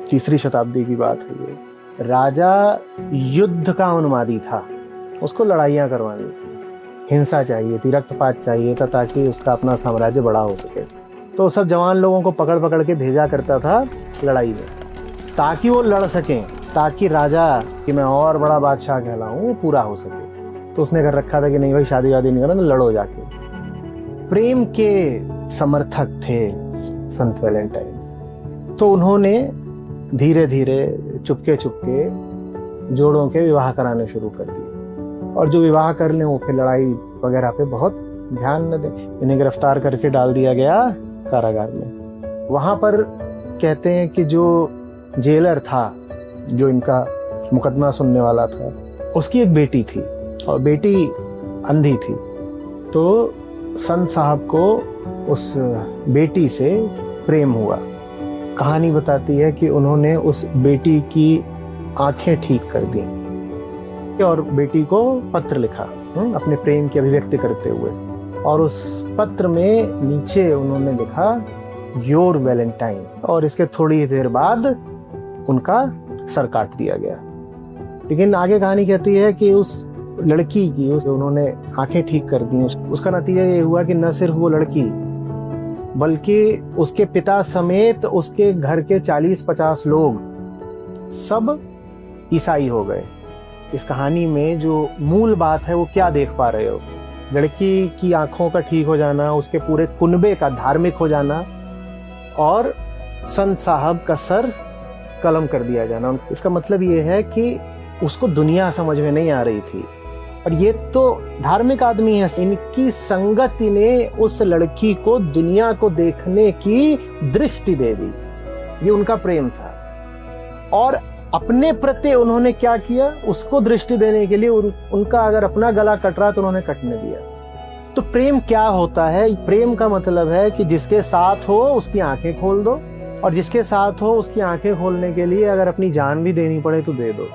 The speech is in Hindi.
3री शताब्दी की बात है ये। राजा युद्ध का उन्मादी था, उसको लड़ाइयाँ करवानी थी, हिंसा चाहिए थी, रक्तपात चाहिए था ताकि उसका अपना साम्राज्य बड़ा हो सके। तो सब जवान लोगों को पकड़ पकड़ के भेजा करता था लड़ाई में, ताकि वो लड़ सकें, ताकि राजा कि मैं और बड़ा बादशाह कहलाऊं वो पूरा हो सके। तो उसने कर रखा था कि नहीं भाई शादी वादी नहीं करना, तो लड़ो जाके। प्रेम के समर्थक थे संत वैलेंटाइन, तो उन्होंने धीरे धीरे चुपके चुपके जोड़ों के विवाह कराने शुरू कर दिए। और जो विवाह कर लें वो फिर लड़ाई वगैरह पे बहुत ध्यान न दें। इन्हें गिरफ्तार करके डाल दिया गया कारागार में। वहां पर कहते हैं कि जो जेलर था, जो इनका मुकदमा सुनने वाला था, उसकी एक बेटी थी और बेटी अंधी थी। तो संत साहब को उस बेटी से प्रेम हुआ। कहानी बताती है कि उन्होंने उस बेटी की आंखें ठीक कर दी और बेटी को पत्र लिखा अपने प्रेम की अभिव्यक्ति करते हुए। और उस पत्र में नीचे उन्होंने लिखा योर वैलेंटाइन, और इसके थोड़ी देर बाद उनका सर काट दिया गया। लेकिन आगे कहानी कहती है कि उस लड़की की उन्होंने आंखें ठीक कर दी, उसका नतीजा ये हुआ कि न सिर्फ वो लड़की बल्कि उसके पिता समेत उसके घर के 40-50 लोग सब ईसाई हो गए। इस कहानी में जो मूल बात है वो क्या देख पा रहे हो? लड़की की आंखों का ठीक हो जाना, उसके पूरे कुनबे का धार्मिक हो जाना, और संत साहब का सर कलम कर दिया जाना। इसका मतलब ये है कि उसको दुनिया समझ में नहीं आ रही थी, और ये तो धार्मिक आदमी है। इनकी संगति ने उस लड़की को दुनिया को देखने की दृष्टि दे दी। ये उनका प्रेम था। और अपने प्रति उन्होंने क्या किया, उसको दृष्टि देने के लिए उनका अगर अपना गला कट रहा तो उन्होंने कटने दिया। तो प्रेम क्या होता है? प्रेम का मतलब है कि जिसके साथ हो उसकी आंखें खोल दो, और जिसके साथ हो उसकी आंखें खोलने के लिए अगर अपनी जान भी देनी पड़े तो दे दो।